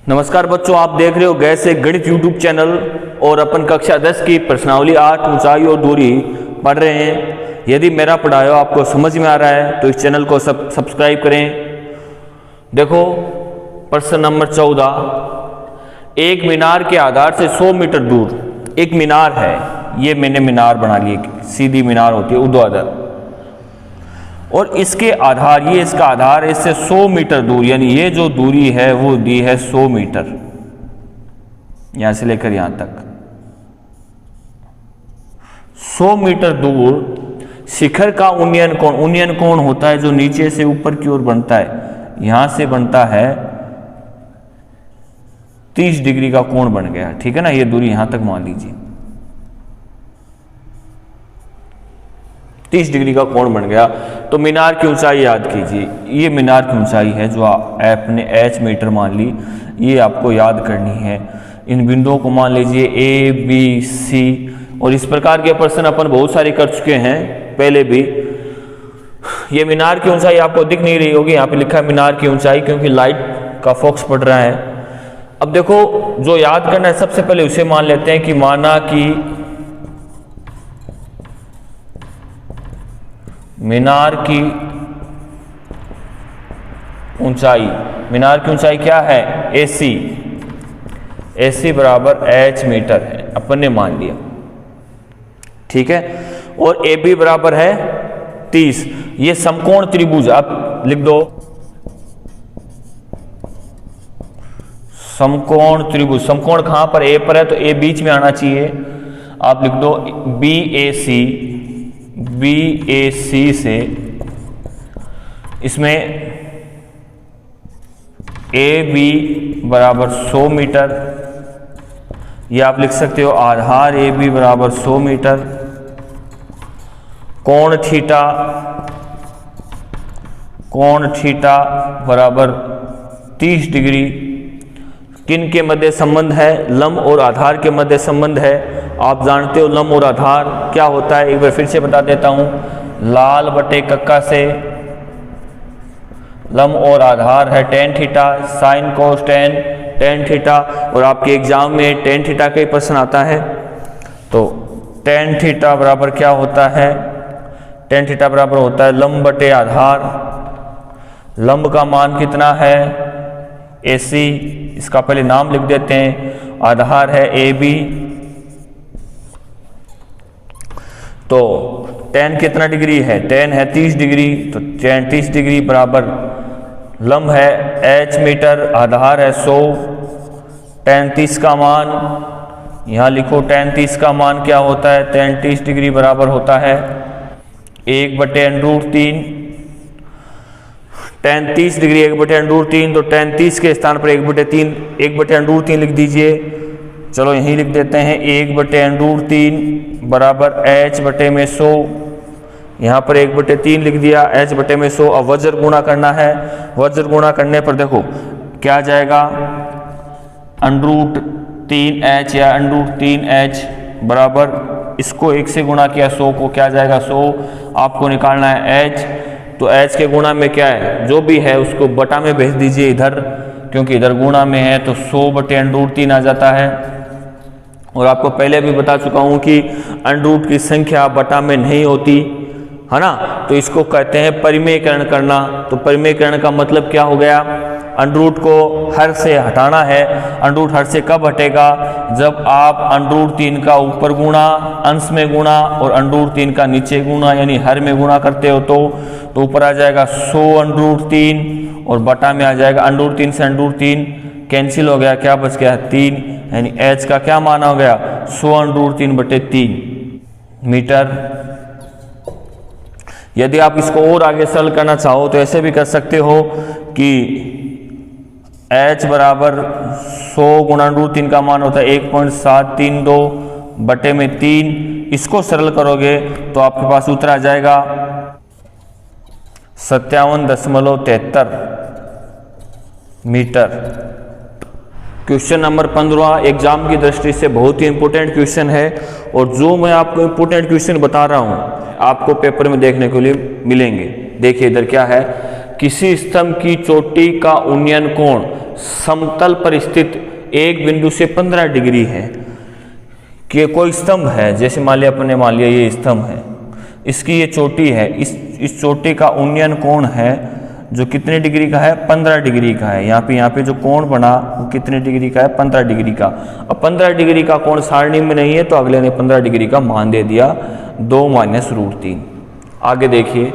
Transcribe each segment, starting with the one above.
नमस्कार बच्चों, आप देख रहे हो गैस से गणित यूट्यूब चैनल और अपन कक्षा 10 की प्रश्नावली 8 ऊंचाई और दूरी पढ़ रहे हैं। यदि मेरा पढ़ाया आपको समझ में आ रहा है तो इस चैनल को सब्सक्राइब करें। देखो प्रश्न नंबर 14, एक मीनार के आधार से 100 मीटर दूर एक मीनार है। ये मैंने मीनार बना ली, सीधी मीनार होती है ऊर्ध्वाधर, और इसके आधार, ये इसका आधार है, इससे 100 मीटर दूर, यानी ये जो दूरी है वो दी है 100 मीटर, यहां से लेकर यहां तक 100 मीटर दूर शिखर का उन्नयन कोण, उन्नयन कोण होता है जो नीचे से ऊपर की ओर बनता है, यहां से बनता है 30 डिग्री का कोण बन गया, ठीक है ना। ये दूरी यहां तक मान लीजिए 30 डिग्री का कोण बन गया। तो मीनार की ऊंचाई याद कीजिए, ये मीनार की ऊंचाई है जो आपने h मीटर मान ली, ये आपको याद करनी है। इन बिंदुओं को मान लीजिए A, B, C, और इस प्रकार के प्रश्न अपन बहुत सारे कर चुके हैं पहले भी। ये मीनार की ऊंचाई आपको दिख नहीं रही होगी, यहाँ पे लिखा है मीनार की ऊंचाई, क्योंकि लाइट का फोकस पड़ रहा है। अब देखो जो याद करना है, सबसे पहले उसे मान लेते हैं कि माना कि मीनार की ऊंचाई, मीनार की ऊंचाई क्या है AC, AC बराबर h मीटर है, अपन ने मान लिया, ठीक है। और AB बराबर है 30। ये समकोण त्रिभुज, आप लिख दो समकोण त्रिभुज। समकोण कहां पर, A पर है तो A बीच में आना चाहिए, आप लिख दो BAC से इसमें AB बराबर 100 मीटर, ये आप लिख सकते हो आधार AB बराबर 100 मीटर, कोण थीटा बराबर 30 डिग्री। किन के मध्य संबंध है, लंब और आधार के मध्य संबंध है। आप जानते हो लंब और आधार क्या होता है, एक बार फिर से बता देता हूं। लाल बटे कक्का से लंब और आधार है tan theta, sine cos tan theta, और आपके एग्जाम में tan थीटा का ही प्रश्न आता है। तो tan थीटा बराबर क्या होता है, tan थीटा बराबर होता है लंब बटे आधार। लंब का मान कितना है AC, इसका पहले नाम लिख देते हैं, आधार है AB। तो tan कितना डिग्री है, tan है 30 डिग्री, तो tan 30 डिग्री बराबर लंब है h मीटर, आधार है 100। tan 30 का मान यहाँ लिखो, tan 30 का मान क्या होता है, tan 30 डिग्री बराबर होता है 1/√3। tan 30 डिग्री 1/√3, तो tan 30 के स्थान पर 1/√3 लिख दीजिए। चलो यहीं लिख देते हैं 1/√3 बराबर h बटे में 100, यहाँ पर 1/3 लिख दिया, h बटे में 100। अब वज्र गुणा करना है, वज्र गुणा करने पर देखो क्या जाएगा, √3h या √3h बराबर, इसको 1 से गुणा किया 100 को, क्या जाएगा 100। आपको निकालना है h, तो h के गुणा में क्या है, जो भी है उसको बटा में भेज दीजिए इधर, क्योंकि इधर गुणा में है, तो 100/√3 आ जाता है। और आपको पहले भी बता चुका हूं कि √ की संख्या बटा में नहीं होती है ना, तो इसको कहते हैं परिमेयकरण करना। तो परिमेयकरण का मतलब क्या हो गया, √ को हर से हटाना है। √ हर से कब हटेगा, जब आप √3 का ऊपर गुणा, अंश में गुणा, और √3 का नीचे गुणा, यानी हर में गुणा करते हो तो ऊपर आ जाएगा 100/√3 और बटा में आ जाएगा √3 से √3 कैंसिल हो गया, क्या बच गया 3, यानी h का क्या मान हो गया 100/√3 मीटर। यदि आप इसको और आगे सरल करना चाहो तो ऐसे भी कर सकते हो कि h बराबर 100 गुणा √3 का मान होता है 1.732 बटे में 3। इसको सरल करोगे तो आपके पास उत्तर आ जाएगा 57.73 मीटर। क्वेश्चन नंबर 15 एग्जाम की दृष्टि से बहुत ही इंपॉर्टेंट क्वेश्चन है, और जो मैं आपको इंपॉर्टेंट क्वेश्चन बता रहा हूं आपको पेपर में देखने के लिए मिलेंगे। देखिए इधर क्या है, किसी स्तंभ की चोटी का उन्नयन कोण समतल पर स्थित एक बिंदु से 15 डिग्री है कि कोई स्तंभ है, जैसे मान लिया ये स्तंभ है, इसकी ये चोटी है, इस चोटी का उन्नयन कोण है जो कितने डिग्री का है, 15 डिग्री का है। यहाँ पे जो कोण बना वो कितने डिग्री का है, 15 डिग्री का। अब 15 डिग्री का कोण सारणी में नहीं है तो अगले ने 15 डिग्री का मान दे दिया, 2 - √3। आगे देखिए,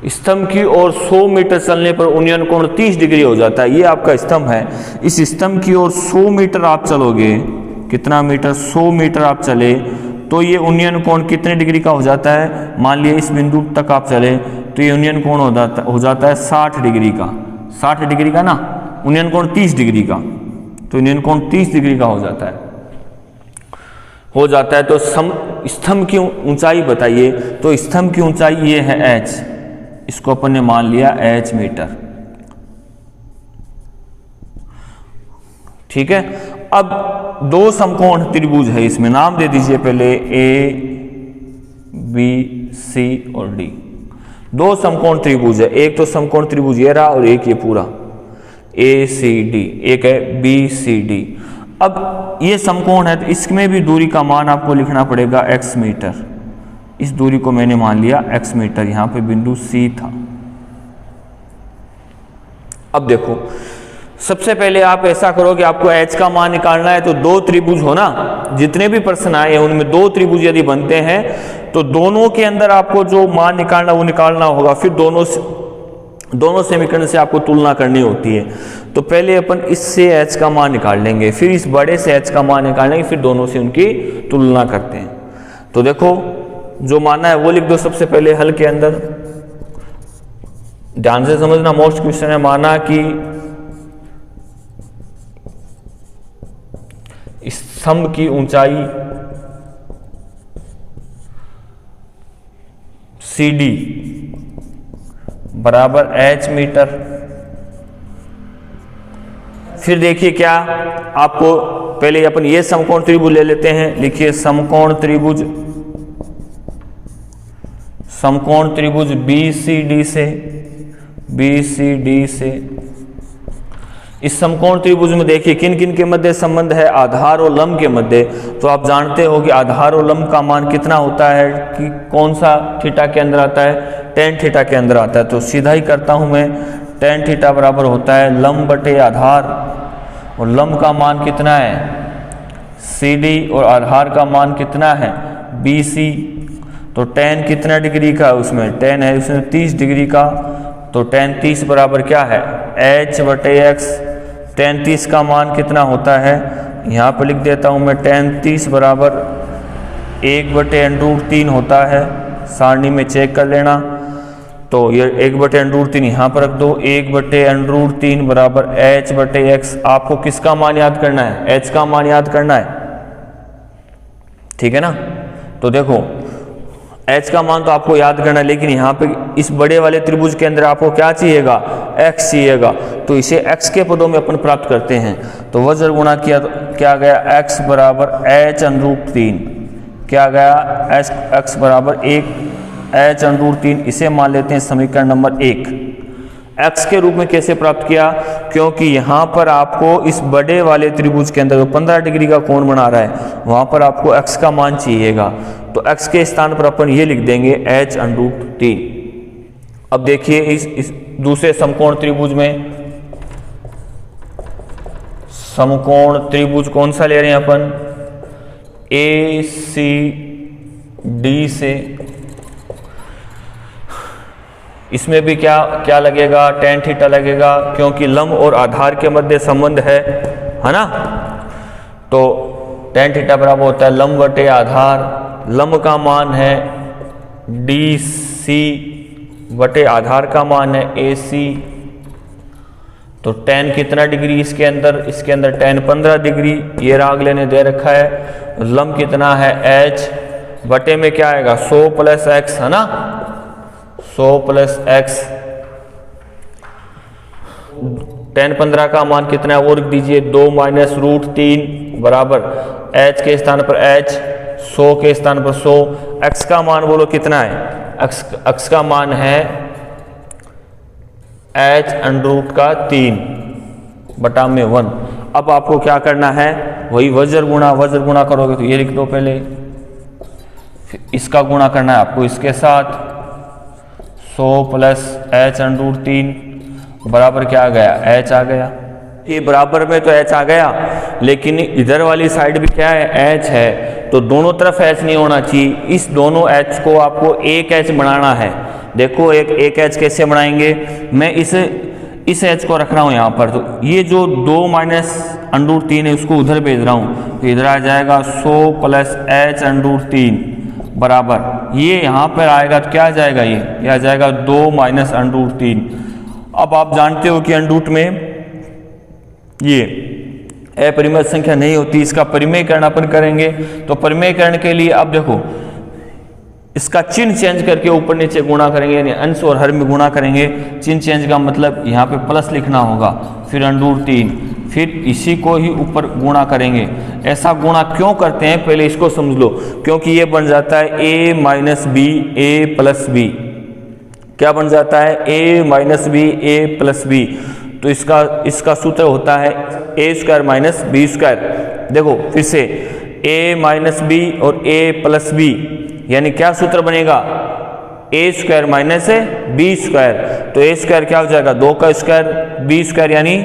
स्तंभ की ओर 100 मीटर चलने पर उन्नयन कोण 30 डिग्री हो जाता है। ये आपका स्तंभ है, इस स्तंभ की ओर 100 मीटर आप चलोगे, कितना मीटर, 100 मीटर आप चले तो ये उन्नयन कोण कितने डिग्री का हो जाता है। मान लिया इस बिंदु तक आप चले तो ये उन्नयन कोण हो जाता है 60 डिग्री का, 60 डिग्री का ना, उन्नयन कोण 30 डिग्री का, तो उन्नयन कोण 30 डिग्री का हो जाता है। तो स्तंभ की ऊंचाई बताइए, तो स्तंभ की ऊंचाई ये है h, इसको अपन ने मान लिया h मीटर, ठीक है। अब 2 समकोण त्रिभुज है, इसमें नाम दे दीजिए पहले A, B, C और D। 2 समकोण त्रिभुज है, एक तो समकोण त्रिभुज ये रहा और एक ये पूरा ACD, एक है BCD। अब ये समकोण है तो इसमें भी दूरी का मान आपको लिखना पड़ेगा x मीटर। इस दूरी को मैंने मान लिया x मीटर, यहां पे बिंदु C था। अब देखो, सबसे पहले आप ऐसा करो कि आपको h का मान निकालना है तो 2 त्रिभुज हो ना, जितने भी प्रश्न आए हैं उनमें 2 त्रिभुज यदि बनते हैं तो दोनों के अंदर आपको जो मान निकालना वो निकालना होगा, फिर दोनों समीकरण से आपको तुलना करनी होती है। तो पहले अपन इससे h का मान निकाल लेंगे, फिर इस बड़े से h का मान निकाल लेंगे, फिर दोनों से उनकी तुलना करते हैं। तो देखो, जो माना है वो लिख दो सबसे पहले हल के अंदर, ध्यान से समझना, मोस्ट क्वेश्चन है। माना कि स्तंभ की ऊंचाई CD बराबर h मीटर। फिर देखिए क्या, आपको पहले अपन ये समकोण त्रिभुज ले लेते हैं, लिखिए समकोण त्रिभुज BCD से इस समकोण त्रिभुज में देखिए किन किन के मध्य संबंध है, आधार और लंब के मध्य। तो आप जानते हो कि आधार और लंब का मान कितना होता है, कि कौन सा थीटा के अंदर आता है, tan थीटा के अंदर आता है। तो सीधा ही करता हूं मैं, tan थीटा बराबर होता है लंब बटे आधार, और लंब का मान कितना है CD और आधार का मान कितना है BC। तो tan कितना डिग्री का है उसमें, tan है उसमें 30 डिग्री का, तो tan 30 बराबर क्या है h बटे x। tan 30 का मान कितना होता है, यहाँ पर लिख देता हूँ मैं, tan 30 बराबर 1 बटे √3 होता है, सारणी में चेक कर लेना। तो ये 1 बटे √3 यहाँ पर रख दो, 1 बटे √3 बराबर h बटे x। आपको किसका मान याद करना है, h का मान याद करना है, ठीक है ना। तो देखो h का मान तो आपको याद करना है, लेकिन यहाँ पे इस बड़े वाले त्रिभुज के अंदर आपको क्या चाहिएगा, x चाहिएगा। तो इसे x के पदों में अपन प्राप्त करते हैं। तो वज्र गुणा किया तो क्या गया, x बराबर h√3, क्या गया x बराबर 1 h√3। इसे मान लेते हैं समीकरण नंबर 1। x के रूप में कैसे प्राप्त किया, क्योंकि यहाँ पर आपको इस बड़े वाले त्रिभुज के अंदर जो 15 डिग्री का कोण बना रहा है वहाँ पर आपको x का मान चाहिएगा। तो x के स्थान पर अपन ये लिख देंगे h√3। अब देखिए इस दूसरे समकोण त्रिभुज में, समकोण त्रिभुज कौन सा ले रहे हैं अपन, ACD से। इसमें भी क्या लगेगा, tan थीटा लगेगा, क्योंकि लंब और आधार के मध्य संबंध है ना। तो tan थीटा बराबर होता है लंब बटे आधार, लंब का मान है DC बटे आधार का मान है AC। तो tan कितना डिग्री इसके अंदर tan 15 डिग्री, ये राग लेने दे रखा है। लंब कितना है h, बटे में क्या आएगा 100 + x, है ना, 100 + x। tan 15 का मान कितना है वो लिख दीजिए, 2 - √3 बराबर h के स्थान पर h, 100 के स्थान पर 100। x का मान बोलो कितना है, x का मान है h√3। बटा में 1। अब आपको क्या करना है, वही वज्र गुणा करोगे तो ये लिख दो पहले, फिर इसका गुणा करना है आपको इसके साथ, 100 प्लस h अंडर 3 बराबर क्या आ गया, h आ गया। ये बराबर में तो h आ गया, लेकिन इधर वाली साइड भी क्या है, h है, तो दोनों तरफ h नहीं होना चाहिए। इस दोनों h को आपको एक h बनाना है। देखो एक h कैसे बनाएंगे, मैं इस h को रख रहा हूँ यहाँ पर, तो ये जो 2 माइनस अंडर 3 है उसको उधर भेज रहा हूँ, तो इधर आ जाएगा 100 प्लस h अंडर 3 बराबर, ये यहाँ पर आएगा तो क्या आ जाएगा, ये आ जाएगा 2 माइनस अंडर 3। अब आप जानते हो कि अंडर में ये अपरिमेय संख्या नहीं होती, इसका परिमेयकरण अपन करेंगे। तो परिमेयकरण के लिए अब देखो, इसका चिन्ह चेंज करके ऊपर नीचे गुणा करेंगे, यानी अंश और हर में गुणा करेंगे। चिन्ह चेंज का मतलब यहाँ पे प्लस लिखना होगा, फिर अंडर 3, फिर इसी को ही ऊपर गुणा करेंगे। ऐसा गुणा क्यों करते हैं पहले इसको समझ लो, क्योंकि ये बन जाता है a minus b a plus b. क्या बन जाता है, a minus b a plus b. तो इसका सूत्र होता है a square minus b square. देखो फिर से a माइनस बी और a प्लस बी, यानी क्या सूत्र बनेगा, a square minus b square. तो ए स्क्वायर क्या हो जाएगा, 2 का स्क्वायर, बी स्क्वायर यानी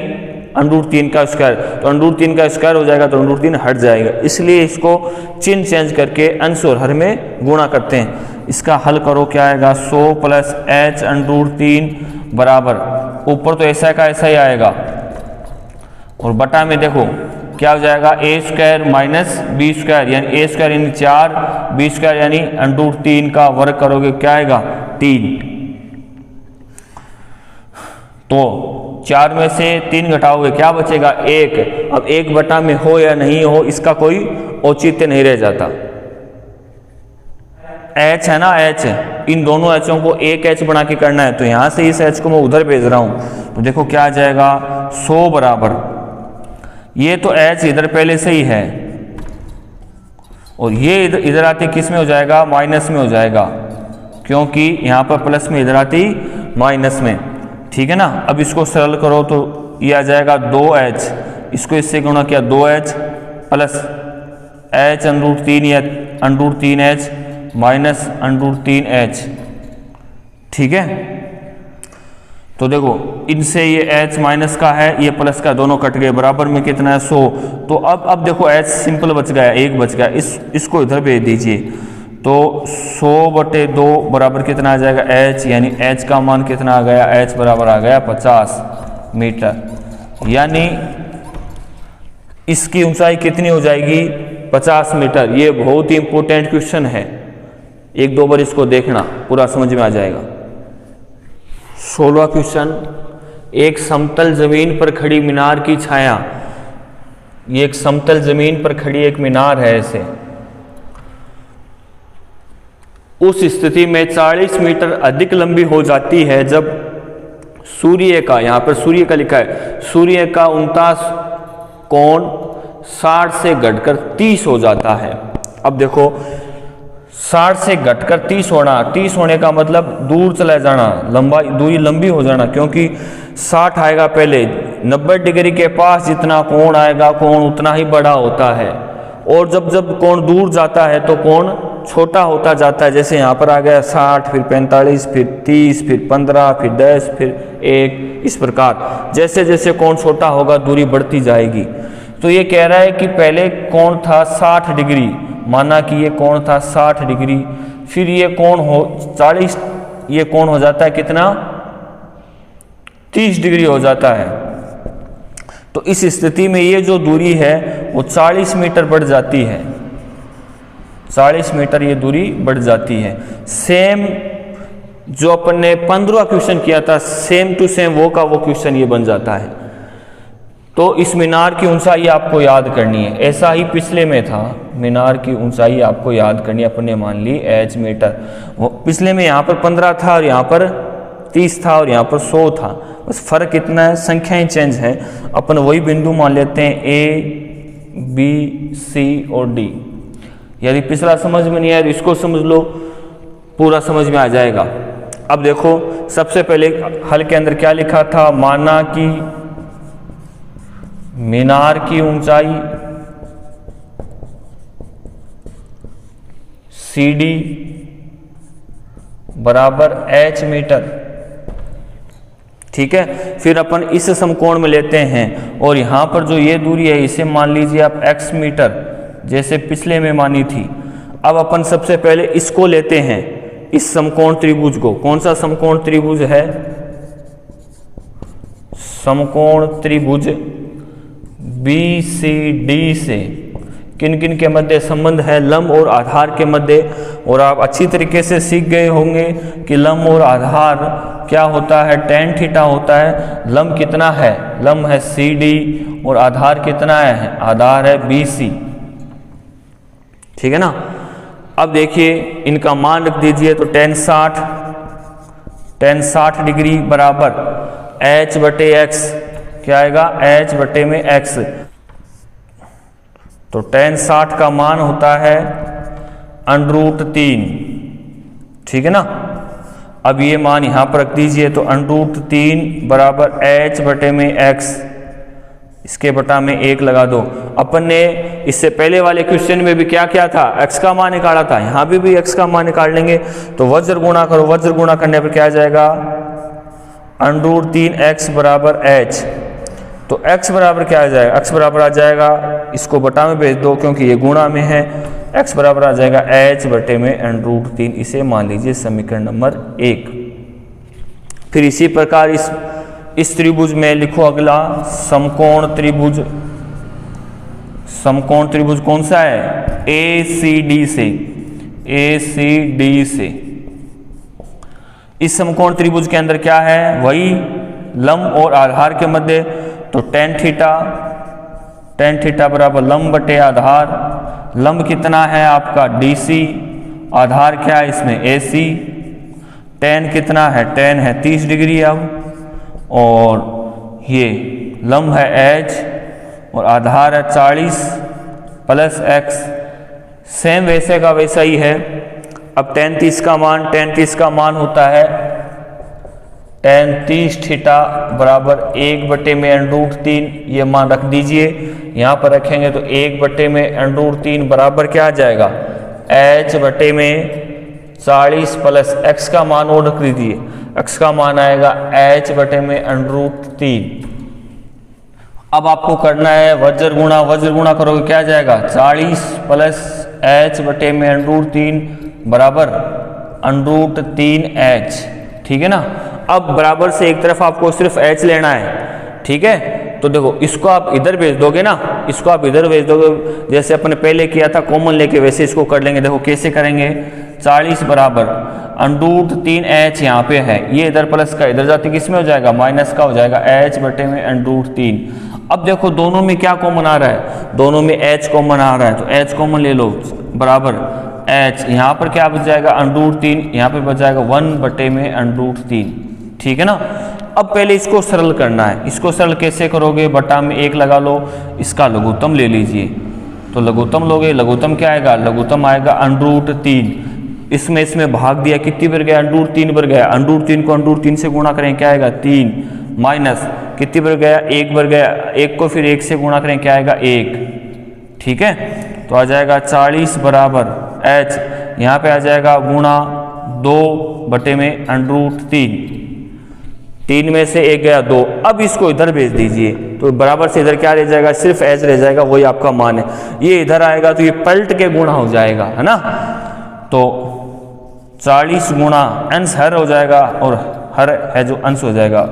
अंडर 3 का स्क्वायर, तो अंडर 3 का स्क्वायर हो जाएगा तो अंडर 3 हट जाएगा। इसलिए इसको चिन्ह चेंज करके अंश और हर में गुणा करते हैं। इसका हल करो, क्या आएगा, 100 प्लस h अंडर 3 बराबर, ऊपर तो ऐसा का ऐसा ही आएगा, और बटा में देखो क्या हो जाएगा, ए स्क्वायर माइनस बी स्क्वायर, यानी ए स्क्वायर यानी 4, बी स्क्वायर यानी अंडर 3 का वर्ग करोगे क्या आएगा, 3। तो 4 में से 3 घटाओगे क्या बचेगा, 1। अब 1 बटा में हो या नहीं हो इसका कोई औचित्य नहीं रह जाता। h है ना, h, इन दोनों h'ों को एक h बना के करना है, तो यहां से इस h को मैं उधर भेज रहा हूं, तो देखो क्या आ जाएगा, 100 बराबर, ये तो h इधर पहले से ही है, और ये इधर आते किस में हो जाएगा, माइनस में हो जाएगा, क्योंकि यहाँ पर प्लस में, इधर आती माइनस में। ठीक है ना। अब इसको सरल करो तो ये आ जाएगा 2h, इसको इससे गुणा किया 2h प्लस h अंडर 3 या under 3h minus under 3h। ठीक है, तो देखो इनसे ये h माइनस का है, ये प्लस का, दोनों कट गए, बराबर में कितना है, 100। तो अब देखो h सिंपल बच गया, 1 बच गया, इसको इधर भेज दीजिए, तो 100/2 बराबर कितना आ जाएगा, h, यानी h का मान कितना आ गया, h बराबर आ गया 50 मीटर, यानी इसकी ऊंचाई कितनी हो जाएगी, 50 मीटर। ये बहुत ही इंपॉर्टेंट क्वेश्चन है, 1-2 बार इसको देखना, पूरा समझ में आ जाएगा। 16वां क्वेश्चन, एक समतल जमीन पर खड़ी मीनार की छाया, ये एक समतल जमीन पर खड़ी एक मीनार है ऐसे, उस स्थिति में 40 मीटर अधिक लंबी हो जाती है जब सूर्य का, यहां पर सूर्य का लिखा है, सूर्य का 49 कोण 60 से घटकर 30 हो जाता है। अब देखो 60 से घटकर 30 होना, 30 होने का मतलब दूर चला जाना, दूरी लंबी हो जाना, क्योंकि 60 आएगा पहले, 90 डिग्री के पास जितना कोण आएगा, कोण उतना ही बड़ा होता है, और जब कोण दूर जाता है तो कोण छोटा होता जाता है। जैसे यहाँ पर आ गया 60, फिर 45, फिर 30, फिर 15, फिर 10, फिर 1, इस प्रकार जैसे जैसे कोण छोटा होगा दूरी बढ़ती जाएगी। तो ये कह रहा है कि पहले कोण था 60 डिग्री, माना कि ये कोण था 60 डिग्री, फिर ये कोण हो 40, ये कोण हो जाता है कितना, 30 डिग्री हो जाता है। तो इस स्थिति में ये जो दूरी है वो 40 मीटर बढ़ जाती है, 40 मीटर ये दूरी बढ़ जाती है। सेम जो अपन ने 15वां क्वेश्चन किया था, सेम टू सेम वो का वो क्वेश्चन ये बन जाता है। तो इस मीनार की ऊंचाई आपको याद करनी है, ऐसा ही पिछले में था, मीनार की ऊंचाई आपको याद करनी है, अपन ने मान ली h मीटर, वो पिछले में यहाँ पर 15 था और यहाँ पर 30 था और यहाँ पर 100 था, बस फर्क इतना है, संख्याएं चेंज है। अपन वही बिंदु मान लेते हैं A, B, C और D। यदि पिछला समझ में नहीं आया तो इसको समझ लो, पूरा समझ में आ जाएगा। अब देखो सबसे पहले हल के अंदर क्या लिखा था, माना कि मीनार की ऊंचाई CD बराबर h मीटर। ठीक है, फिर अपन इस समकोण में लेते हैं और यहां पर जो ये दूरी है इसे मान लीजिए आप x मीटर, जैसे पिछले में मानी थी। अब अपन सबसे पहले इसको लेते हैं, इस समकोण त्रिभुज को। कौन सा समकोण त्रिभुज है? समकोण त्रिभुज BCD से किन किन के मध्य संबंध है? लंब और आधार के मध्य। और आप अच्छी तरीके से सीख गए होंगे कि लंब और आधार क्या होता है, tan थीटा होता है। लंब कितना है? लंब है CD और आधार कितना है? आधार है BC। ठीक है ना। अब देखिए इनका मान रख दीजिए, तो tan 60 डिग्री बराबर h बटे x, क्या आएगा? h बटे में x। तो tan 60 का मान होता है √3। ठीक है ना। अब ये मान यहां पर रख दीजिए, तो √3 बराबर h बटे में x, इसके बटा में 1 लगा दो। अपन ने इससे पहले वाले क्वेश्चन में भी क्या किया था? x का मान निकाला था, यहां भी x का मान निकाल लेंगे। तो वज्र गुणा करो, वज्र गुणा करने पर क्या आ जाएगा? √3x बराबर h। तो x बराबर क्या आ जाएगा? x बराबर आ जाएगा, इसको बटा में भेज दो क्योंकि ये गुणा में है। x बराबर आ जाएगा h बटे में √3। इसे मान लीजिए समीकरण नंबर 1। फिर इसी प्रकार इस त्रिभुज में लिखो अगला समकोण त्रिभुज। समकोण त्रिभुज कौन सा है? ACD से। इस समकोण त्रिभुज के अंदर क्या है? वही लंब और आधार के मध्य। तो tan थीटा बराबर लंब बटे आधार। लंब कितना है आपका? DC। आधार क्या है इसमें? AC। tan कितना है? tan है 30 डिग्री। अब और ये लंब है h और आधार है 40 प्लस x। सेम वैसे का वैसा ही है। अब tan 30 का मान होता है tan 30 थीटा बराबर 1 बटे में √3। ये मान रख दीजिए, यहाँ पर रखेंगे तो 1 बटे में √3 बराबर क्या आ जाएगा? h बटे में 40 प्लस x का मान और रख दीजिए, x का मान आएगा h बटे में √3। अब आपको करना है वज्र गुणा करोगे क्या आ जाएगा? 40 प्लस h बटे में √3 बराबर √3h। ठीक है ना। अब बराबर से एक तरफ आपको सिर्फ h लेना है। ठीक है, तो देखो इसको आप इधर भेज दोगे ना, इसको आप इधर भेज दोगे, जैसे अपने पहले किया था कॉमन लेके, वैसे इसको कर लेंगे। देखो कैसे करेंगे? 40 बराबर √3h यहाँ पे है, ये इधर प्लस का इधर जाते किस में हो जाएगा? माइनस का हो जाएगा h बटे में √3। अब देखो दोनों में क्या कॉमन आ रहा है? दोनों में h कॉमन आ रहा है, तो h कॉमन ले लो बराबर h। यहाँ पर क्या बच जाएगा? √3, यहाँ पे बच जाएगा 1 बटे में √3। ठीक है ना। अब पहले इसको सरल करना है। इसको सरल कैसे करोगे? बटा में 1 लगा लो, इसका लघुत्तम ले लीजिए। तो लघुत्तम लोगे, लघुत्तम क्या आएगा? लघुत्तम आएगा √3। इसमें भाग दिया, कितनी बार गया? √3 बार गया। √3 को √3 से गुणा करें क्या आएगा? 3 माइनस कितनी बार गया? 1 बार गया। 1 को फिर 1 से गुणा करें क्या आएगा? 1। ठीक है, तो आ जाएगा 40 बराबर h, यहाँ पे आ जाएगा गुणा 2 बटे में √3। 3 में से 1 गया 2। अब इसको इधर भेज दीजिए, तो बराबर से इधर क्या रह जाएगा? सिर्फ h रह जाएगा, वही आपका मान है। ये इधर आएगा तो ये पलट के गुणा हो जाएगा, है ना। तो 40 गुणा अंश हर हो जाएगा और हर है जो अंश हो जाएगा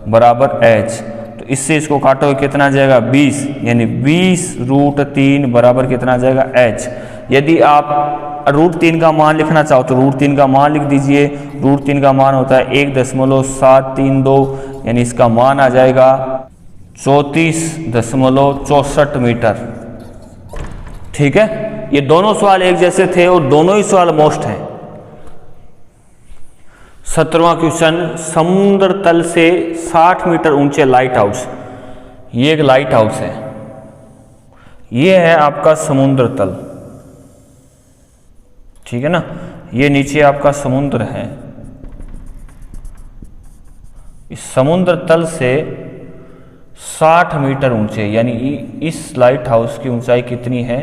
बराबर h। तो इससे इसको काटोगे कितना आ जाएगा? 20, यानी 20√3 बराबर कितना आ जाएगा? h। यदि आप √3 का मान लिखना चाहो तो √3 का मान लिख दीजिए। √3 का मान होता है 1.732, यानी इसका मान आ जाएगा 34.64 मीटर। ठीक है, ये दोनों सवाल एक जैसे थे और दोनों ही सवाल मोस्ट हैं। 17वां क्वेश्चन, समुद्र तल से 60 मीटर ऊंचे लाइट हाउस। ये एक लाइट हाउस है, ये है आपका समुद्र तल। ठीक है ना, ये नीचे आपका समुद्र है। इस समुद्र तल से 60 मीटर ऊंचे, यानी इस लाइट हाउस की ऊंचाई कितनी है?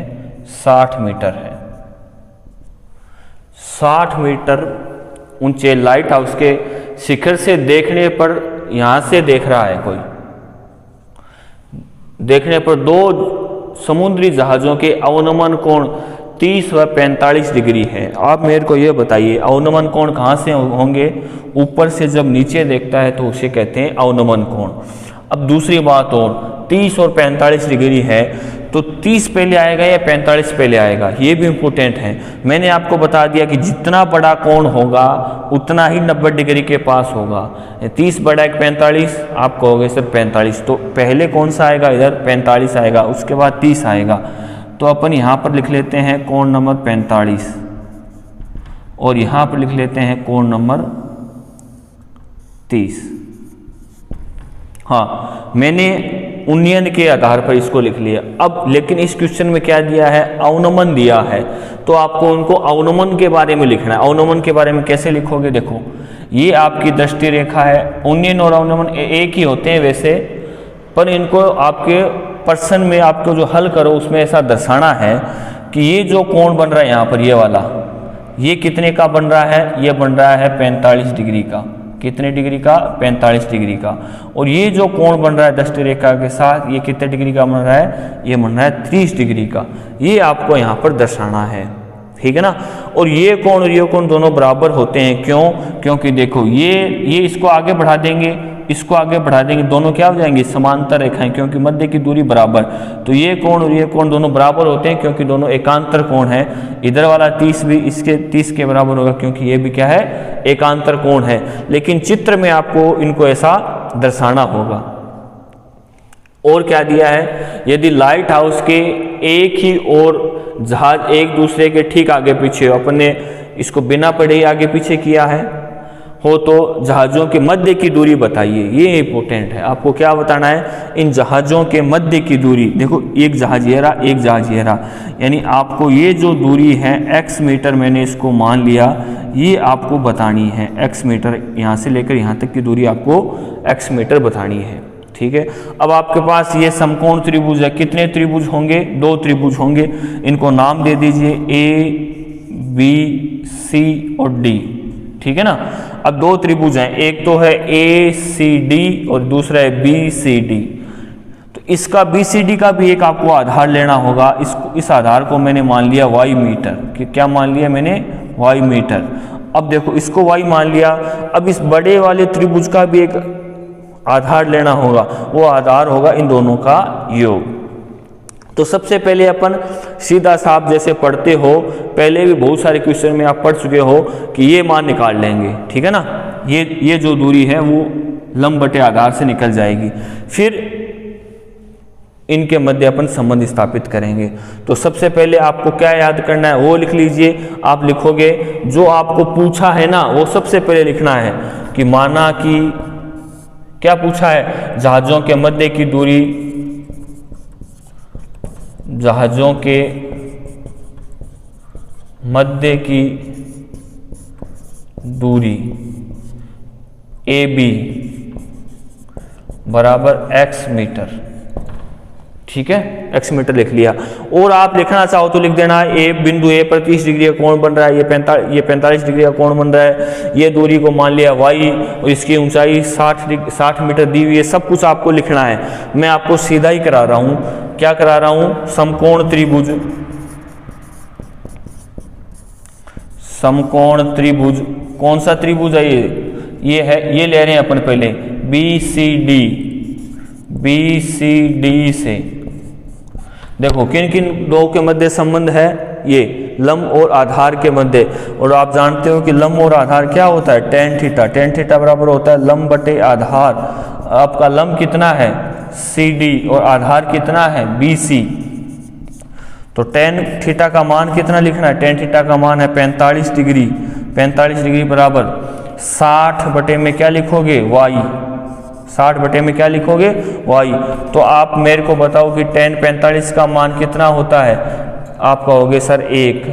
60 मीटर है। 60 मीटर ऊंचे लाइट हाउस के शिखर से देखने पर, यहां से देख रहा है कोई, देखने पर दो समुद्री जहाजों के अवनमन कोण 30 व 45 डिग्री है। आप मेरे को यह बताइए अवनमन कोण कहाँ से होंगे? ऊपर से जब नीचे देखता है तो उसे कहते हैं अवनमन कोण। अब दूसरी बात और 30 और 45 डिग्री है, तो 30 पहले आएगा या 45 पहले आएगा? ये भी इम्पोर्टेंट है। मैंने आपको बता दिया कि जितना बड़ा कोण होगा उतना ही 90 डिग्री के पास होगा। 30 बड़ा एक 45, आप कहोगे सर 45, तो पहले कौन सा आएगा? इधर 45 आएगा, उसके बाद 30 आएगा। तो अपन यहाँ पर लिख लेते हैं कोण नंबर 45 और यहाँ पर लिख लेते हैं कोण नंबर 30। हाँ, मैंने उन्नयन के आधार पर इसको लिख लिया। अब लेकिन इस क्वेश्चन में क्या दिया है? अवनमन दिया है, तो आपको उनको अवनमन के बारे में लिखना है। अवनमन के बारे में कैसे लिखोगे? देखो, ये आपकी दृष्टि रेखा है। उन्नयन और अवनमन एक ही होते हैं वैसे, पर इनको आपके पर्सन में आपको जो हल करो उसमें ऐसा दर्शाना है कि ये जो कोण बन रहा है यहाँ पर, ये वाला, ये कितने का बन रहा है? ये बन रहा है 45 डिग्री का। कितने डिग्री का? 45 डिग्री का। और ये जो कोण बन रहा है दृष्टि रेखा के साथ, ये कितने डिग्री का बन रहा है? ये बन रहा है 30 डिग्री का। ये आपको यहाँ पर दर्शाना है, ठीक है ना। और ये कोण और ये कोण दोनों बराबर होते हैं। क्यों? क्योंकि देखो ये इसको आगे बढ़ा देंगे, इसको आगे बढ़ा देंगे, दोनों क्या हो जाएंगे? समांतर रेखाएं, क्योंकि मध्य की दूरी बराबर। तो ये कोण और ये कोण दोनों बराबर होते हैं क्योंकि दोनों एकांतर कोण है। इधर वाला 30 भी इसके 30 के बराबर होगा क्योंकि ये भी क्या है? एकांतर कोण है। लेकिन चित्र में आपको इनको ऐसा दर्शाना होगा। और क्या दिया है? यदि लाइट हाउस के एक ही ओर जहाज एक दूसरे के ठीक आगे पीछे हो, अपन ने इसको बिना पढ़े ही आगे पीछे किया है हो, तो जहाज़ों के मध्य की दूरी बताइए। ये इंपॉर्टेंट है, आपको क्या बताना है? इन जहाज़ों के मध्य की दूरी। देखो, एक जहाज ये रहा, एक जहाज ये रहा, यानी आपको ये जो दूरी है x मीटर, मैंने इसको मान लिया, ये आपको बतानी है x मीटर। यहाँ से लेकर यहाँ तक की दूरी आपको x मीटर बतानी है, ठीक है। अब आपके पास ये समकोण त्रिभुज है। कितने त्रिभुज होंगे? 2 त्रिभुज होंगे। इनको नाम दे दीजिए A, B, C और D, ठीक है ना। अब 2 त्रिभुज हैं, एक तो है ACD और दूसरा है BCD। तो इसका BCD का भी एक आपको आधार लेना होगा। इस आधार को मैंने मान लिया y मीटर, कि क्या मान लिया मैंने? y metre. अब देखो, इसको y मान लिया। अब इस बड़े वाले त्रिभुज का भी एक आधार लेना होगा, वो आधार होगा इन दोनों का योग। तो सबसे पहले अपन सीधा साफ जैसे पढ़ते हो, पहले भी बहुत सारे क्वेश्चन में आप पढ़ चुके हो कि ये मान निकाल लेंगे, ठीक है ना। ये जो दूरी है वो लंब बटे आधार से निकल जाएगी। फिर इनके मध्य अपन संबंध स्थापित करेंगे। तो सबसे पहले आपको क्या याद करना है वो लिख लीजिए। आप लिखोगे जो आपको पूछा है ना, वो सबसे पहले लिखना है कि माना कि क्या पूछा है? जहाजों के मध्य की दूरी, जहाजों के मध्य की दूरी AB बराबर x मीटर, ठीक है, x मीटर लिख लिया। और आप लिखना चाहो तो लिख देना बिंदु A पर 30 डिग्री का कोण बन रहा है, ये 45 डिग्री का कोण बन रहा है, ये दूरी को मान लिया y और इसकी ऊंचाई 60 मीटर दी हुई है। सब कुछ आपको लिखना है। मैं आपको सीधा ही करा रहा हूं। क्या करा रहा हूं? समकोण त्रिभुज, समकोण त्रिभुज। कौन सा त्रिभुज है ये है, ये ले रहे हैं अपन पहले BCD से। देखो किन किन दो के मध्य संबंध है? ये लंब और आधार के मध्य। और आप जानते हो कि लंब और आधार क्या होता है? tan theta. tan थीटा बराबर होता है लंब बटे आधार। आपका लंब कितना है? CD और आधार कितना है? BC। तो tan थीटा का मान कितना लिखना है? tan थीटा का मान है 45 डिग्री। 45 डिग्री बराबर 60 बटे में क्या लिखोगे? y। 60 बटे में क्या लिखोगे? y। तो आप मेरे को बताओ कि tan 45 का मान कितना होता है? आप कहोगे सर 1।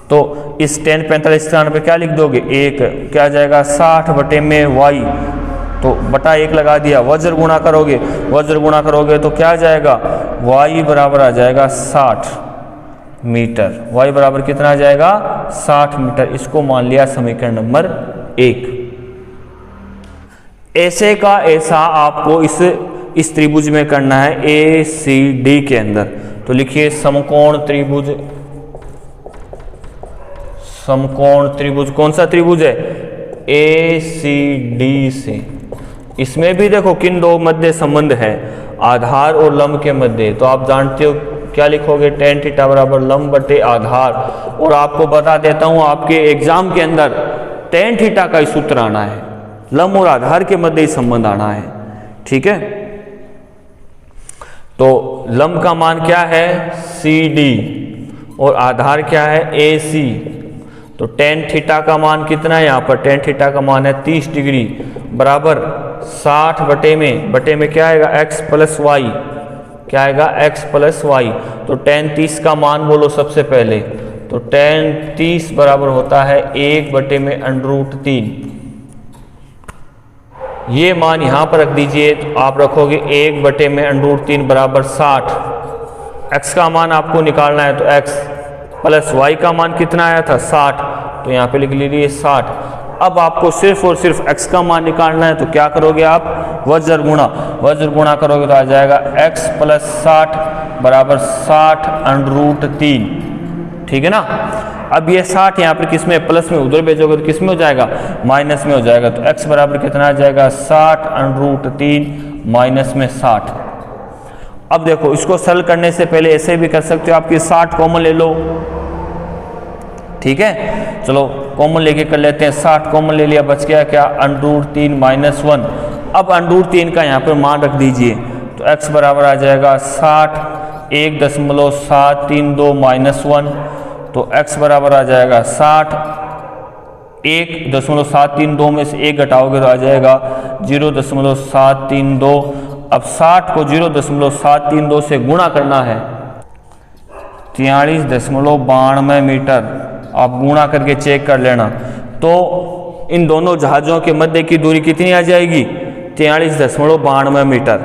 तो इस tan 45 स्थान पे क्या लिख दोगे? 1। क्या आ जाएगा? 60 बटे में y। तो बटा 1 लगा दिया, वज्र गुणा करोगे तो क्या आ जाएगा, y बराबर आ जाएगा 60 मीटर। y बराबर कितना आ जाएगा, 60 मीटर। इसको मान लिया समीकरण नंबर 1। ऐसे का ऐसा आपको इस त्रिभुज में करना है ACD के अंदर। तो लिखिए समकोण त्रिभुज कौन सा त्रिभुज है, ACD से। इसमें भी देखो किन दो मध्य संबंध है, आधार और लंब के मध्य। तो आप जानते हो क्या लिखोगे, tan थीटा बराबर लंब बटे आधार। और आपको बता देता हूं आपके एग्जाम के अंदर tan थीटा का ही सूत्र आना है, लंब और आधार के मध्य ही संबंध आना है, ठीक है। तो लंब का मान क्या है CD और आधार क्या है AC। तो tan थीटा का मान कितना है, यहाँ पर tan थीटा का मान है 30 डिग्री बराबर 60 बटे में क्या आएगा x प्लस वाई, क्या आएगा x प्लस वाई। तो tan 30 का मान बोलो सबसे पहले, तो tan 30 बराबर होता है 1/√3। ये मान यहां पर रख दीजिए, तो आप रखोगे 1/√3 बराबर 60। x का मान आपको निकालना है, तो x प्लस y का मान कितना आया था 60, तो यहाँ पे लिख लीजिए 60। अब आपको सिर्फ और सिर्फ x का मान निकालना है, तो क्या करोगे आप, वज्र गुणा करोगे तो आ जाएगा x प्लस 60 बराबर 60√3, ठीक है ना। अब ये 60 यहाँ पर किस में, प्लस में, उधर भेजोगे तो किस में हो जाएगा, माइनस में हो जाएगा। तो x बराबर कितना आ जाएगा 60√3 माइनस में 60। अब देखो इसको सरल करने से पहले ऐसे भी कर सकते हो, आपकी 60 कॉमन ले लो, ठीक है। चलो कॉमन लेके कर लेते हैं, 60 कॉमन ले लिया, बच गया क्या, √3 माइनस 1। अब √3 का यहाँ पर मान रख दीजिए, तो x बराबर आ जाएगा 60 1.732 माइनस 1। तो x बराबर आ जाएगा 60, 1.732 में से 1 घटाओगे तो आ जाएगा 0.732। अब 60 को 0.732 से गुणा करना है, 43.92 मीटर। आप गुणा करके चेक कर लेना। तो इन दोनों जहाज़ों के मध्य की दूरी कितनी आ जाएगी, 43.92 मीटर।